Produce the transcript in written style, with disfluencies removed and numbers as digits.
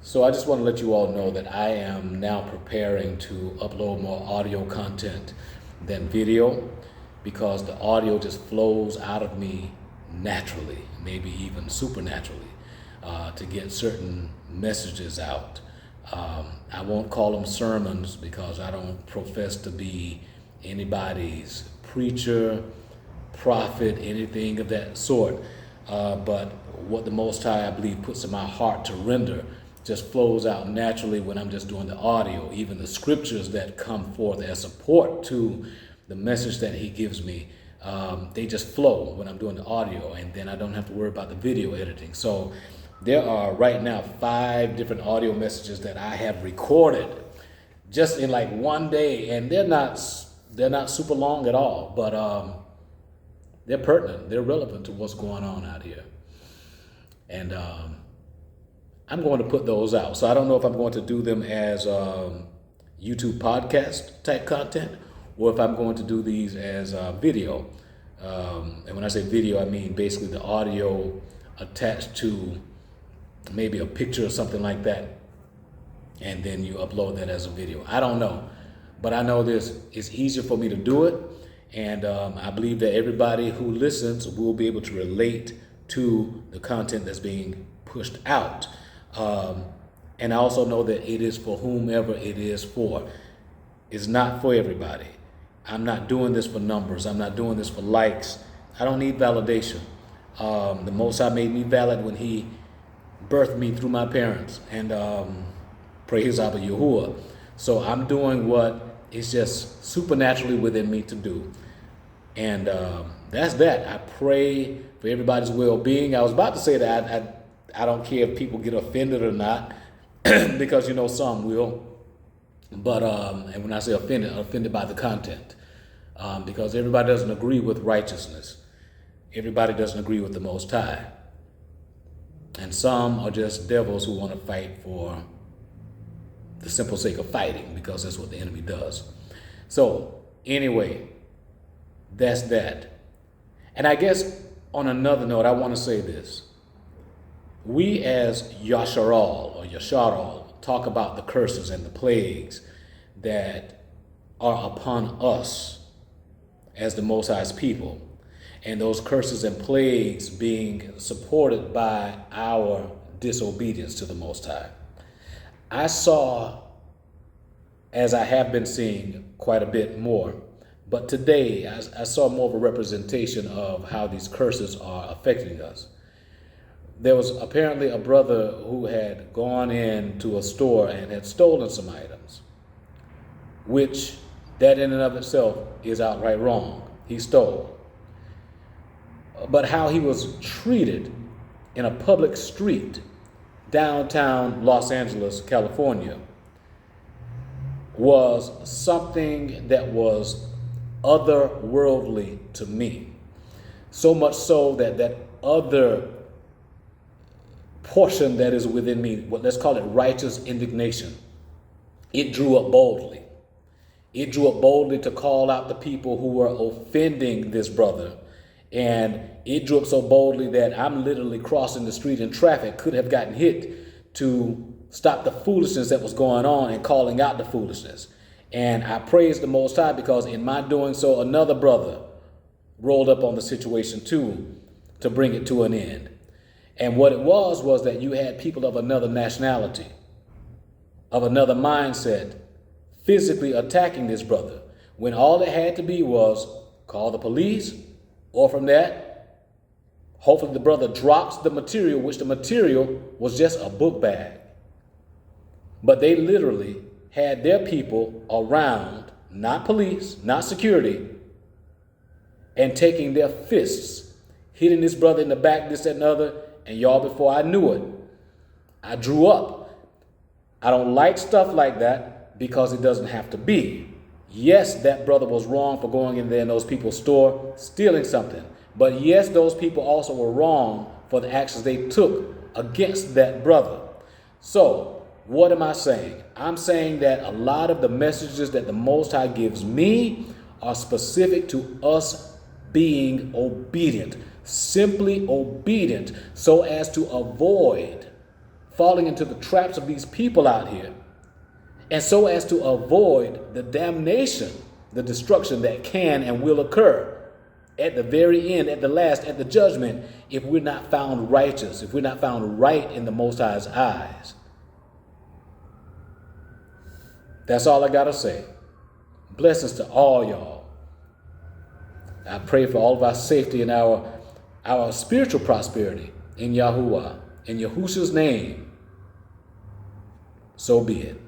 So I just want to let you all know that I am now preparing to upload more audio content than video because the audio just flows out of me naturally, maybe even supernaturally, to get certain messages out. I won't call them sermons because I don't profess to be anybody's preacher, prophet, anything of that sort. But what the Most High, I believe, puts in my heart to render just flows out naturally when I'm just doing the audio. Even the scriptures that come forth as support to the message that He gives me, they just flow when I'm doing the audio, and then I don't have to worry about the video editing. So there are right now 5 different audio messages that I have recorded just in like one day, and they're not super long at all, but they're pertinent, they're relevant to what's going on out here. And I'm going to put those out. So I don't know if I'm going to do them as YouTube podcast type content, or if I'm going to do these as video. And when I say video, I mean basically the audio attached to maybe a picture or something like that, and then you upload that as a video. I don't know, but I know this is easier for me to do it, and I believe that everybody who listens will be able to relate to the content that's being pushed out. And I also know that it is for whomever it is for. It's not for everybody. I'm not doing this for numbers. I'm not doing this for likes. I don't need validation. The Most High made me valid when He birthed me through my parents, and praise Abba Yahuwah. So I'm doing what is just supernaturally within me to do. And that's that. I pray for everybody's well-being. I was about to say that I don't care if people get offended or not, because some will. But and when I say offended by the content, because everybody doesn't agree with righteousness. Everybody doesn't agree with the Most High. And some are just devils who want to fight for the simple sake of fighting, because that's what the enemy does. So anyway, that's that. And I guess on another note, I want to say this. We as Yasharal talk about the curses and the plagues that are upon us as the Most High's people, and those curses and plagues being supported by our disobedience to the Most High. I saw, as I have been seeing quite a bit more, but today I saw more of a representation of how these curses are affecting us. There was apparently a brother who had gone into a store and had stolen some items, which that in and of itself is outright wrong. He stole. But how he was treated in a public street downtown Los Angeles, California, was something that was otherworldly to me. So much so that other portion that is within me, let's call it righteous indignation, it drew up boldly. It drew up boldly to call out the people who were offending this brother. And it drew up so boldly that I'm literally crossing the street in traffic, could have gotten hit, to stop the foolishness that was going on and calling out the foolishness. And I praise the Most High, because in my doing so, another brother rolled up on the situation too, to bring it to an end. And what it was that you had people of another nationality, of another mindset, physically attacking this brother, when all it had to be was call the police, or from that, hopefully the brother drops the material, which the material was just a book bag. But they literally had their people around, not police, not security, and taking their fists, hitting this brother in the back, this, that, and the other. And y'all, before I knew it, I drew up. I don't like stuff like that, because it doesn't have to be. Yes, that brother was wrong for going in there in those people's store, stealing something. But yes, those people also were wrong for the actions they took against that brother. So what am I saying? I'm saying that a lot of the messages that the Most High gives me are specific to us being obedient, simply obedient, so as to avoid falling into the traps of these people out here, and so as to avoid the damnation, the destruction that can and will occur at the very end, at the last, at the judgment, if we're not found righteous, if we're not found right in the Most High's eyes. That's all I got to say. Blessings to all y'all. I pray for all of our safety and our spiritual prosperity in Yahuwah, in Yahushua's name. So be it.